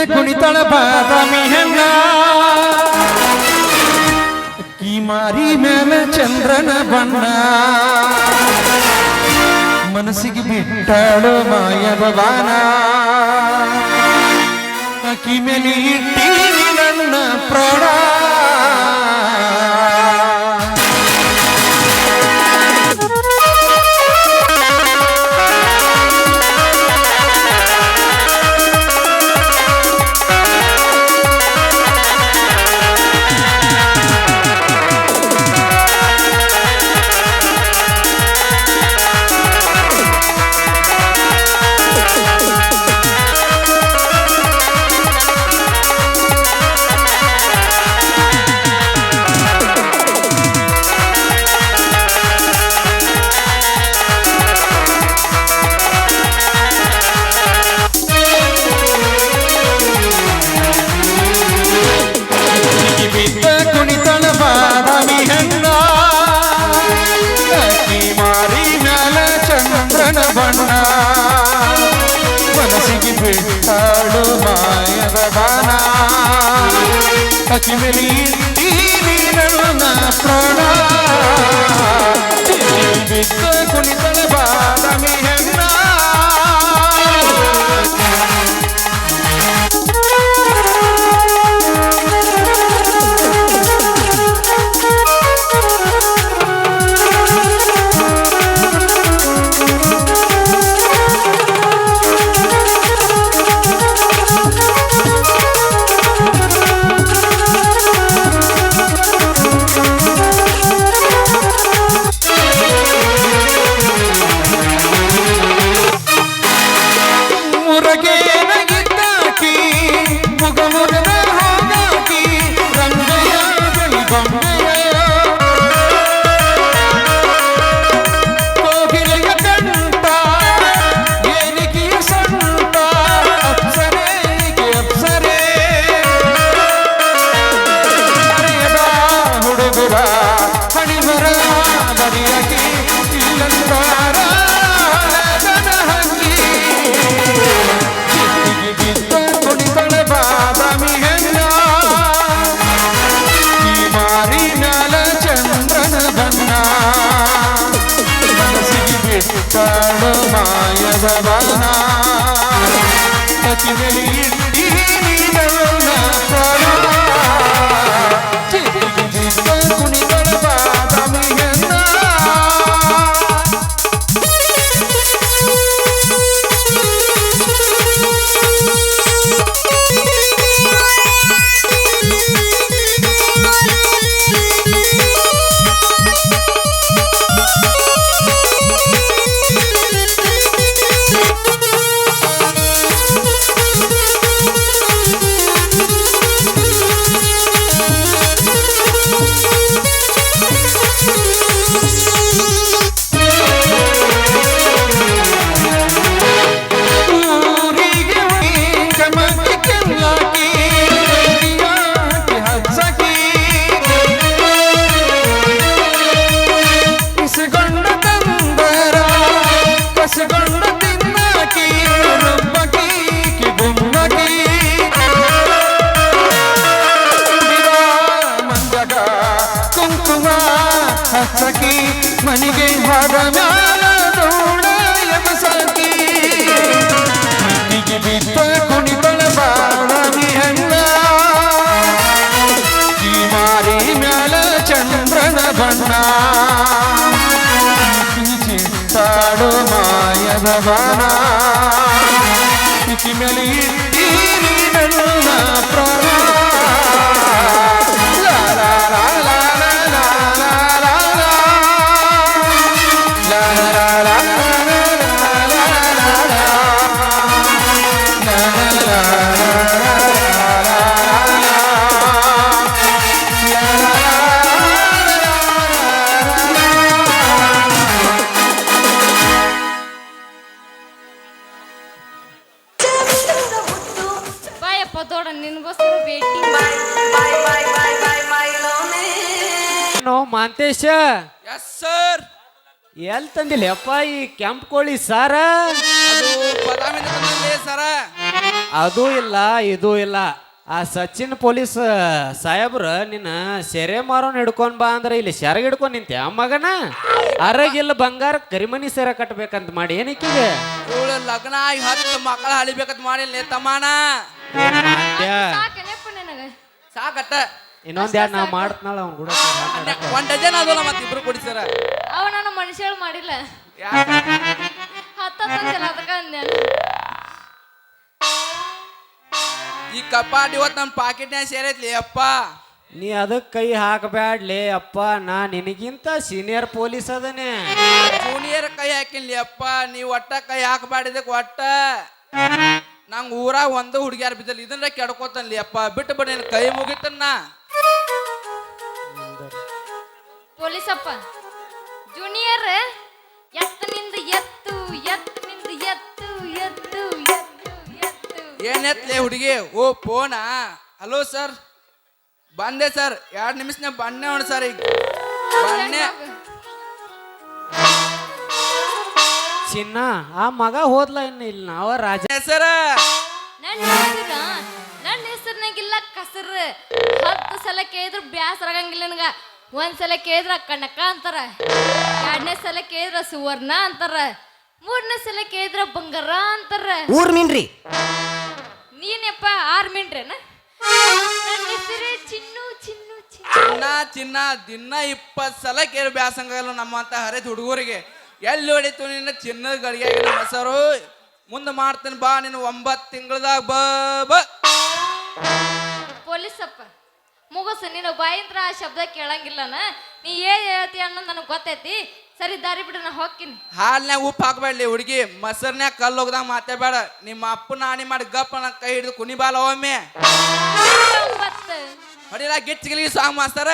ಕುಣಿತಳ ಬಾದಾಮಿ ಹೆಣ್ಣ ಅಕ್ಕಿ ಮಾರಿ ಮೇಲೆ ಚಂದ್ರನ ಬಣ್ಣ ಮನಸ್ಸಿಗೆ ಬಿಟ್ಟಾಳು ಮಾಯವ ಬಾನ ಅಕ್ಕಿ ಮೇಲೆ ಇಟ್ಟೀನಿ ನನ್ನ ಪ್ರಾಣ ಮನಸ್ಸಿಗೆ ಬಿಟ್ಟಾಳು ಮಾಯದ ಬಾನ ಅಕ್ಕಿ ಮೇಲೆ ಇಟ್ಟೀನಿ ನನ್ನ ಪ್ರಾಣ ಬಿದ್ದ ಕುಣಿತಳ ಬಾದಾಮಿ ಹೆಣ್ಣ ಮಾಯದ ಬಾನ ಅಕ್ಕಿ ಮೇಲೆ ಇಟ್ಟೀನಿ ನನ್ನ ಪ್ರಾಣ ಕುಣಿತಳ ಬಾದಾಮಿ ಹೆಣ್ಣ ಹಚ್ಚಕಿ ಮನಿಗೆ ಹೊರ ಮ್ಯಾಲ ದೋಣ ಎಬಸಕಿ ಮತ್ತಿಗೆ ಬಿದ್ದ ಕುಣಿತಳ ಬಾದಾಮಿ ಹೆಣ್ಣ ಈ ಮಾರಿ ಮ್ಯಾಲ ಚಂದ್ರನ ಬಣ್ಣ ಚಿತ್ತಾಡು ಮಾಯದ ಬಾನ ಇಕ್ಕಿ ಮೇಲೆ ಇಟ್ಟೀನಿ ನನ್ನ ಪ್ರಾಣ ಮಾಂತೇಶ ಎಸ್ ಸರ್ ಎಲ್ ತಂದಿಲ್ಲಪ್ಪ ಈ ಕೆಂಪು ಕೋಳಿ ಸಾರ ಅದು ಬಾದಾಮಿ ಸರ ಅದು ಇಲ್ಲ ಇದು ಇಲ್ಲ. ಆ ಸಚಿನ್ ಪೊಲೀಸ್ ಸಾಹೇಬ್ರ ನಿನ್ನ ಸೆರೆ ಮಾರೋನ್ ಹಿಡ್ಕೊಂಡ್ ಬಾ ಅಂದ್ರೆ ಇಲ್ಲಿ ಸೆರಗ್ ಹಿಡ್ಕೊಂಡ್ ನಿಂತೆ ಆ ಮಗನ. ಅರಗಿಲ್ಲ ಬಂಗಾರ ಕರಿಮನಿ ಸೆರೆ ಕಟ್ಬೇಕಂತ ಮಾಡಿ ಏನಕ್ಕಿಗೆ ಇವಳು ಲಗ್ನ ಆಗಿ 10 ಮಕ್ಕಳ ಹಳಿಬೇಕಂತ ಮಾಡಿಲ್ಲ ತಮ್ಮನ. ಸಾಕೇನಪ್ಪ ನಿನಗೆ? ಸಾಕಟ್ಟ ಇನ್ನೊಂದ್ ಎರಡು ನಾ ಮಾಡ್ತನಾಳ ಅವ್ನು ಕೂಡ 1 ಡಜನ್ ಅದಲ್ಲ ಮತ್ತೆ ಇಬ್ರು ಕೊಡಿಸ್ಯಾರ. ಅವ ನಾನು ಮನುಷ್ಯಳು ಮಾಡಿಲ್ಲ. ಹತ್ತಲ್ಲ ಅದಕ್ಕ ಅಂದೆ. ಈ ಕಪಾಟ್ ಇವತ್ತು ನನ್ನ ಪಾಕೆಟ್ನ್ಯಾಗ ಸೇರೈತ್ಲಿ ಅಪ್ಪ. ನೀ ಅದಕ್ಕೆ ಕೈ ಹಾಕಬ್ಯಾಡ್ಲಿ ಅಪ್ಪ. ನಾ ನಿನಗಿಂತ ಸೀನಿಯರ್ ಪೊಲೀಸ್ ಅದನೆ. ಜೂನಿಯರ್ ಕೈ ಹಾಕಿನ್ಲಿ ಅಪ್ಪ. ನೀವು ಒಟ್ಟ ಕೈ ಹಾಕಬಾಡಿದಕ್ಕೆ ಒಟ್ಟ ನಂಗೆ ಊರಾಗ ಒಂದು ಹುಡುಗಿಯಾರ ಬಿದ್ದಲ್ಲ ಇದನ್ನ ಕೆಡ್ಕೋತನ್ಲಿ ಅಪ್ಪ. ಬಿಟ್ಟು ಬಿಡಿ ಕೈ ಮುಗಿತನ್ನ. ಪೊಲೀಸಪ್ಪ ಜೂನಿಯರ್ ಎತ್ತು ನಿಂದು ಎತ್ತು ಎತ್ತು ನಿಂದು ಎತ್ತು ಎತ್ತು ಎತ್ತು ಎತ್ತು ಏನೆತ್ಲೆ ಹುಡುಗಿ? ಓ ಫೋನಾ? ಹಲೋ ಸರ್, ಬಂದೆ ಸರ್. 2 ನಿಮಿಷನಾಗ ಬನ್ನೆ ನೋಡಿ ಸರ್. ಈಗ ಬನ್ನೆ. ಚಿನ್ನ ಆ ಮಗ ಹೋದ್ಲ ಇನ್ನು ಇಲ್ಲಿ ನಾವ ರಾಜ ಸರ ನನ್ನ ಹೆಸರಿನಾಗಿಲ್ಲ ಕಸರ್. 10 ಸಲ ಕೇಳಿದ್ರು ಬ್ಯಾಸರ ಆಗಂಗಿಲ್ಲ ನನಗ. 1 ಸಲ ಕೇಳಿದ್ರ ಕನಕ ಅಂತಾರ, 2ನೇ ಸಲ ಕೇಳಿದ್ರ ಸುವರ್ಣ ಅಂತಾರ, 3ನೇ ಸಲ ಕೇಳಿದ್ರ ಬಂಗಾರ ಅಂತಾರ. ಊರ್ ಮೀನ್ರಿ ನೀನಪ್ಪ 6 ಮಿನಿಟ್ರೇನ? ನನ್ನ ಹೆಸರು ಚಿನ್ನು ಚಿನ್ನು ಚಿನ್ನು. ಚಿನ್ನ ಚಿನ್ನ ದಿನ 20 ಸಲ ಕೇಳಿ ಬ್ಯಾಸಂಗಲ್ಲ ನಮ್ಮಂತ ಹರಿದ ಹುಡುಗರಿಗೆ. ಎಲ್ಲಿ ಹೊಡಿತು ನಿನ್ನ ಚಿನ್ನದ ಗಳಿಗೆ ನಮ್ಮ ಹೆಸರು. ಮುಂದೆ ಮಾಡ್ತೀನಿ ಬಾ ನೀನು 9 ತಿಂಗಳದಾಗ ಬಾ. ಪೊಲೀಸಪ್ಪ ಮುಗಸು. ನೀನು ಬಾಯಿಂದ್ರ ಆ ಶಬ್ದ ಕೇಳಂಗಿಲ್ಲನ. ನೀ ಏನ್ ಹೇಳ್ತಿ ಅನ್ನೋದು ನನಗೆ ಗೊತ್ತೈತಿ. ಸರಿ ದಾರಿ ಬಿಡು, ನಾ ಹೋಗ್ತೀನಿ. ಹಾಲ್ನ್ಯಾಗ ಉಪ್ಪು ಹಾಕ್ಬೇಡ್ಲಿ ಹುಡುಗಿ. ಮೊಸರ್ನ್ಯಾಗ ಕಲ್ಲು ಹೋಗ್ದಾಗ ಮಾತಾಡ್ಬೇಡ. ನಿಮ್ಮ ಅಪ್ಪನ ಆಣಿ ಮಾಡಿ ಗಪ್ಪ ನನ್ನ ಕೈ ಹಿಡಿದು ಕುಣಿಬಾಲ ಒಮ್ಮೆ ಒಂಬತ್ತು ಹೊಡಿಲ ಗಿಚ್ಚ ಗಿಲಿಗೆ ಸಾಂಗ್ ಮಾಸ್ತಾರ.